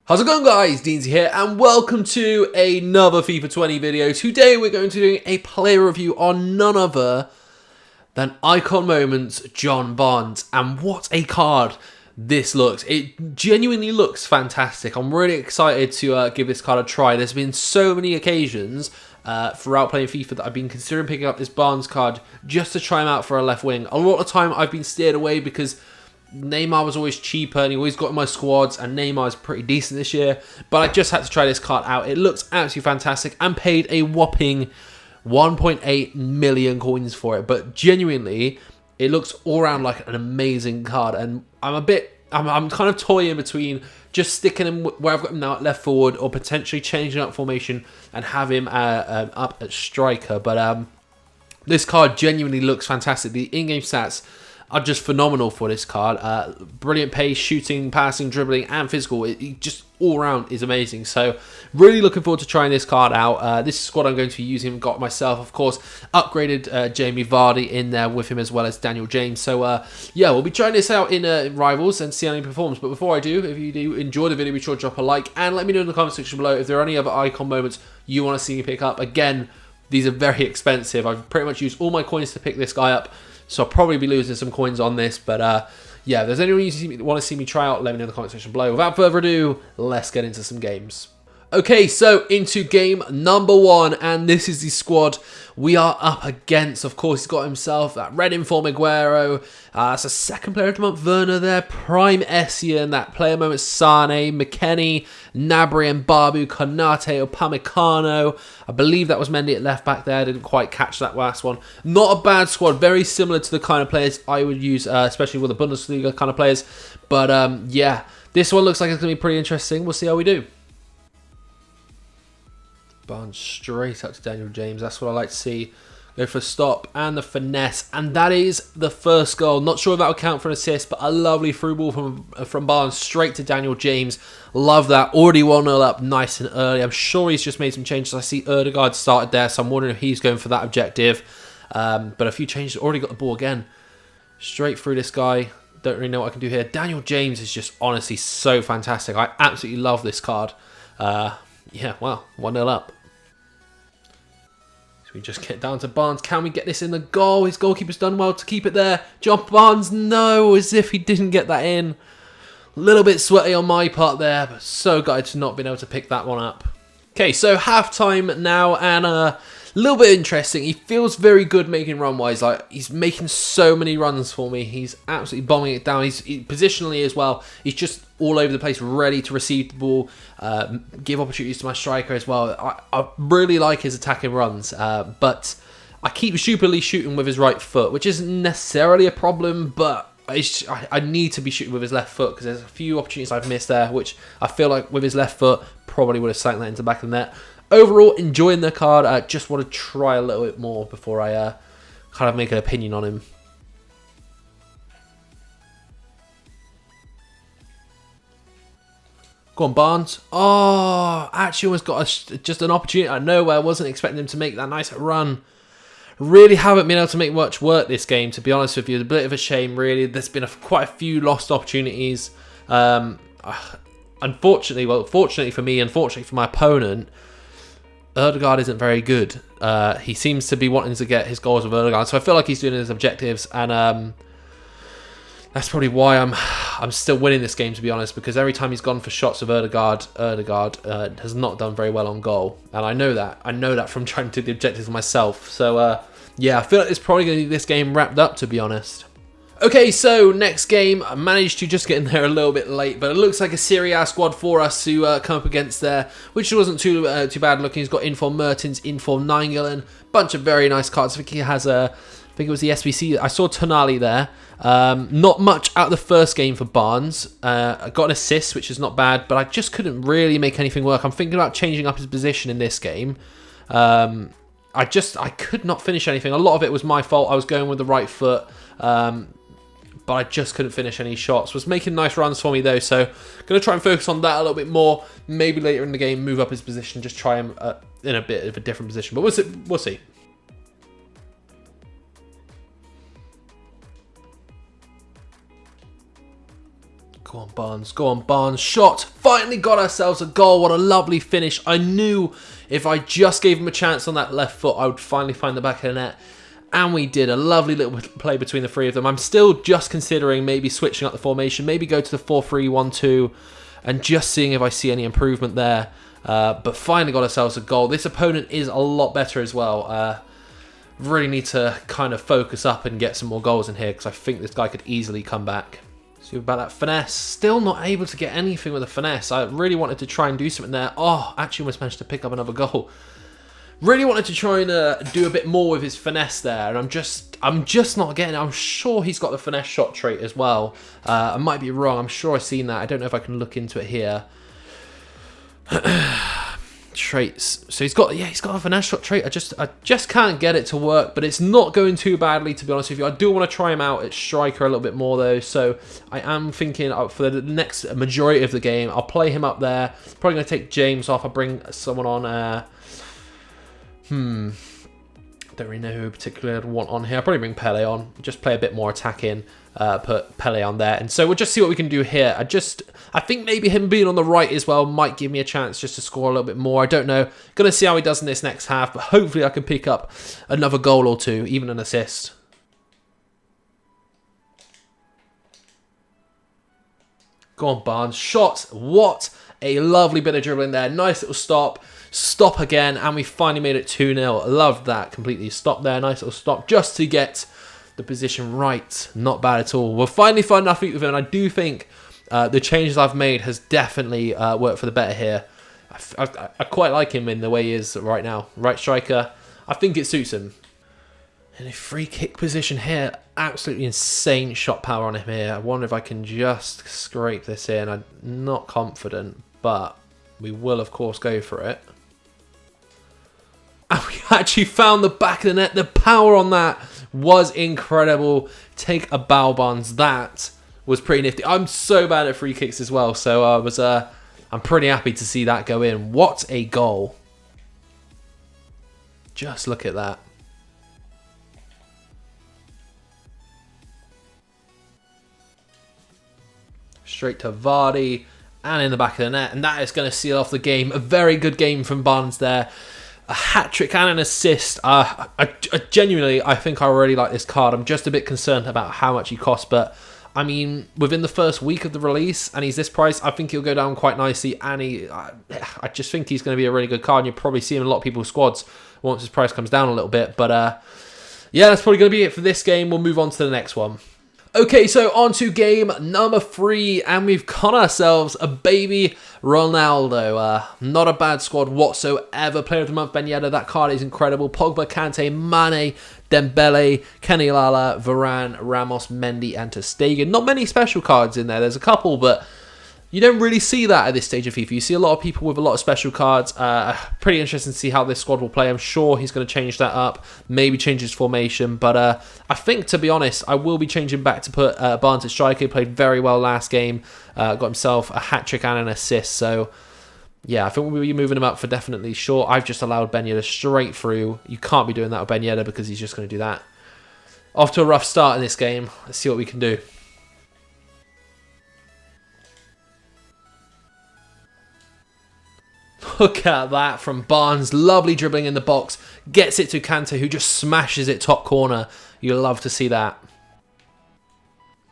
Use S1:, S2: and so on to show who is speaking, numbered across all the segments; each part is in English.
S1: How's it going, guys? Deansy here and welcome to another FIFA 20 video. Today we're going to do a player review on none other than Icon Moments John Barnes. And what a card this looks. It genuinely looks fantastic. I'm really excited to give this card a try. There's been so many occasions throughout playing FIFA that I've been considering picking up this Barnes card just to try him out for a left wing. A lot of the time I've been steered away because Neymar was always cheaper and he always got in my squads, and Neymar is pretty decent this year, but I just had to try this card out. It looks absolutely fantastic and paid a whopping 1.8 million coins for it, but genuinely it looks all around like an amazing card. And I'm kind of toying between just sticking him where I've got him now at left forward or potentially changing up formation and have him up at striker. But this card genuinely looks fantastic. The in-game stats are just phenomenal for this card. Brilliant pace, shooting, passing, dribbling, and physical. It just all around is amazing. So really looking forward to trying this card out. This is squad I'm going to be using. Got myself, of course, upgraded Jamie Vardy in there with him, as well as Daniel James. So yeah, we'll be trying this out in Rivals and see how he performs. But before I do, if you do enjoy the video, be sure to drop a like and let me know in the comment section below if there are any other icon moments you want to see me pick up. Again, these are very expensive. I've pretty much used all my coins to pick this guy up, so I'll probably be losing some coins on this. But yeah, if there's anyone you want to see me try out, let me know in the comment section below. Without further ado, let's get into some games. Okay, so into game number one, and this is the squad we are up against. Of course, he's got himself that red inform Aguero. That's a second player of the month, Werner there. Prime Essien, that player moment, Sane, McKennie, Gnabry and Babu, Konate, Upamecano. I believe that was Mendy at left back there. I didn't quite catch that last one. Not a bad squad. Very similar to the kind of players I would use, especially with the Bundesliga kind of players. But yeah, this one looks like it's going to be pretty interesting. We'll see how we do. Barnes straight up to Daniel James. That's what I like to see. Go for a stop and the finesse. And that is the first goal. Not sure if that will count for an assist, but a lovely through ball from Barnes straight to Daniel James. Love that. Already 1-0 up nice and early. I'm sure he's just made some changes. I see Ødegaard started there, so I'm wondering if he's going for that objective. But a few changes. Already got the ball again. Straight through this guy. Don't really know what I can do here. Daniel James is just honestly so fantastic. I absolutely love this card. Yeah, well, 1-0 up. So we just get down to Barnes. Can we get this in the goal? His goalkeeper's done well to keep it there. John Barnes, no, as if he didn't get that in. A little bit sweaty on my part there, but so gutted to not being able to pick that one up. Okay, so half-time now, and a little bit interesting. He feels very good making run-wise. Like, he's making so many runs for me. He's absolutely bombing it down. He's positionally as well. He's just all over the place, ready to receive the ball, give opportunities to my striker as well. I really like his attacking runs, but I keep stupidly shooting with his right foot, which isn't necessarily a problem, but I need to be shooting with his left foot because there's a few opportunities I've missed there, which I feel like with his left foot probably would have sank that into the back of the net. Overall, enjoying the card. I just want to try a little bit more before I kind of make an opinion on him. Go on, Barnes. Oh, actually almost got just an opportunity out of nowhere. I wasn't expecting him to make that nice run. Really haven't been able to make much work this game, to be honest with you. It's a bit of a shame, really. There's been quite a few lost opportunities. Unfortunately, well, fortunately for me, unfortunately for my opponent, Ødegaard isn't very good. He seems to be wanting to get his goals with Ødegaard, so I feel like he's doing his objectives, and that's probably why I'm still winning this game, to be honest, because every time he's gone for shots with Ødegaard has not done very well on goal, and I know that. I know that from trying to do the objectives myself. So yeah, I feel like it's probably going to be this game wrapped up, to be honest. Okay, so next game, I managed to just get in there a little bit late, but it looks like a Serie A squad for us to come up against there, which wasn't too bad looking. He's got Inform Mertens, Inform Nainggolan, bunch of very nice cards. I think he has I think it was the SBC. I saw Tonali there. Not much out of the first game for Barnes. I got an assist, which is not bad, but I just couldn't really make anything work. I'm thinking about changing up his position in this game. I could not finish anything. A lot of it was my fault. I was going with the right foot. But I just couldn't finish any shots. Was making nice runs for me though, so going to try and focus on that a little bit more. Maybe later in the game, move up his position, just try him in a bit of a different position. But we'll see. Go on, Barnes. Go on, Barnes. Shot. Finally got ourselves a goal. What a lovely finish. I knew if I just gave him a chance on that left foot, I would finally find the back of the net. And we did. A lovely little play between the three of them. I'm still just considering maybe switching up the formation. Maybe go to the 4-3-1-2 and just seeing if I see any improvement there. But finally got ourselves a goal. This opponent is a lot better as well. Really need to kind of focus up and get some more goals in here because I think this guy could easily come back. See about that finesse. Still not able to get anything with a finesse. I really wanted to try and do something there. Oh, actually almost managed to pick up another goal. Really wanted to try and do a bit more with his finesse there, and I'm just not getting it. I'm sure he's got the finesse shot trait as well. I might be wrong. I'm sure I've seen that. I don't know if I can look into it here. Traits. So he's got a finesse shot trait. I just can't get it to work, but it's not going too badly, to be honest with you. I do want to try him out at striker a little bit more though, so I am thinking for the next majority of the game I'll play him up there. Probably going to take James off. I'll bring someone on. Don't really know who particularly I'd want on here. I'll probably bring Pele on. Just play a bit more attacking. Put Pele on there. And so we'll just see what we can do here. I think maybe him being on the right as well might give me a chance just to score a little bit more. I don't know. Gonna see how he does in this next half. But hopefully I can pick up another goal or two. Even an assist. Go on, Barnes. Shot. What a lovely bit of dribbling there. Nice little stop. Stop again, and we finally made it 2-0. Loved that completely. Stop there, nice little stop just to get the position right. Not bad at all. We'll finally find enough feet with him, and I do think the changes I've made has definitely worked for the better here. I quite like him in the way he is right now. Right striker. I think it suits him. In a free kick position here, absolutely insane shot power on him here. I wonder if I can just scrape this in. I'm not confident, but we will, of course, go for it. And we actually found the back of the net. The power on that was incredible. Take a bow, Barnes. That was pretty nifty. I'm so bad at free kicks as well, so I'm pretty happy to see that go in. What a goal. Just look at that. Straight to Vardy and in the back of the net, and that is going to seal off the game. A very good game from Barnes there. A hat-trick and an assist. I genuinely, I think I really like this card. I'm just a bit concerned about how much he costs, but I mean, within the first week of the release, and he's this price, I think he'll go down quite nicely, and I just think he's going to be a really good card, and you'll probably see him in a lot of people's squads once his price comes down a little bit, but yeah, that's probably going to be it for this game. We'll move on to the next one. Okay, so on to game number 3, and we've got ourselves a baby Ronaldo. Not a bad squad whatsoever. Player of the month, Ben Yedder. That card is incredible. Pogba, Kante, Mane, Dembele, Kenny Lala, Varane, Ramos, Mendy, and ter Stegen. Not many special cards in there. There's a couple, but you don't really see that at this stage of FIFA. You see a lot of people with a lot of special cards. Pretty interesting to see how this squad will play. I'm sure he's going to change that up. Maybe change his formation. But I think, to be honest, I will be changing back to put Barnes at striker. He played very well last game. Got himself a hat-trick and an assist. So, yeah, I think we'll be moving him up for definitely sure. I've just allowed Ben Yedder straight through. You can't be doing that with Ben Yedder because he's just going to do that. Off to a rough start in this game. Let's see what we can do. Look at that from Barnes. Lovely dribbling in the box. Gets it to Kante, who just smashes it top corner. You'll love to see that.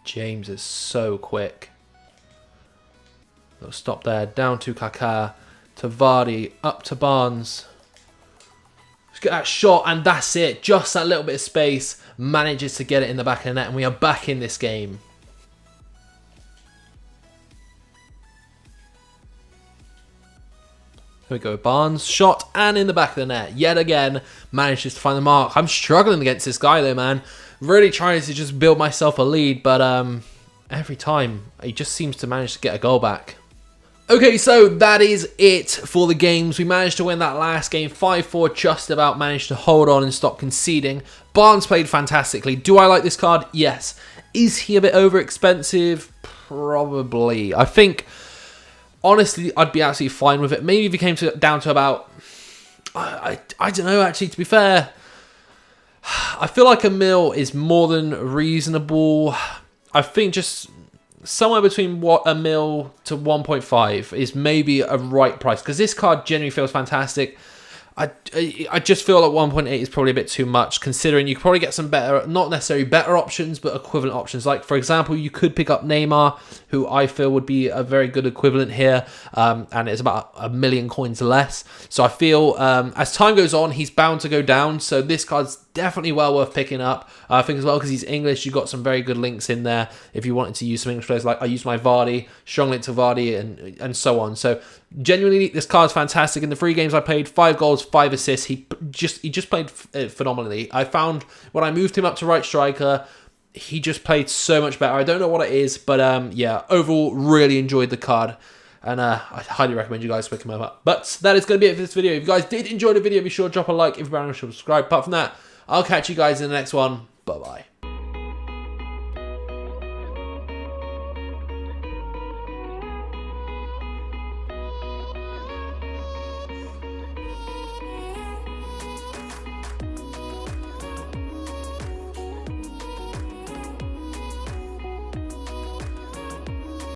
S1: James is so quick. Little stop there. Down to Kaká. To Vardy. Up to Barnes. Let's get that shot, and that's it. Just that little bit of space. Manages to get it in the back of the net, and we are back in this game. Here we go, Barnes, shot, and in the back of the net. Yet again, manages to find the mark. I'm struggling against this guy though, man. Really trying to just build myself a lead, but every time, he just seems to manage to get a goal back. Okay, so that is it for the games. We managed to win that last game, 5-4, just about managed to hold on and stop conceding. Barnes played fantastically. Do I like this card? Yes. Is he a bit overexpensive? Probably. I think, honestly, I'd be absolutely fine with it. Maybe if he came down to about, I don't know, actually, to be fair. I feel like £1 million is more than reasonable. I think just somewhere between a mil to 1.5 is maybe a right price, because this card genuinely feels fantastic. I just feel like 1.8 is probably a bit too much, considering you could probably get some better, not necessarily better options, but equivalent options. Like, for example, you could pick up Neymar, who I feel would be a very good equivalent here, and it's about 1 million coins less. So I feel as time goes on, he's bound to go down. So this card's definitely well worth picking up. I think as well, because he's English, you've got some very good links in there if you wanted to use some English players. Like I used my Vardy, strong link to Vardy, and so on. So genuinely, this card's fantastic. In the 3 games I played, 5 goals, 5 assists. He just played phenomenally. I found when I moved him up to right striker, he just played so much better. I don't know what it is, but yeah, overall, really enjoyed the card. And I highly recommend you guys pick him up. But that is going to be it for this video. If you guys did enjoy the video, be sure to drop a like. If you're brand new, subscribe. Apart from that, I'll catch you guys in the next one. Bye-bye.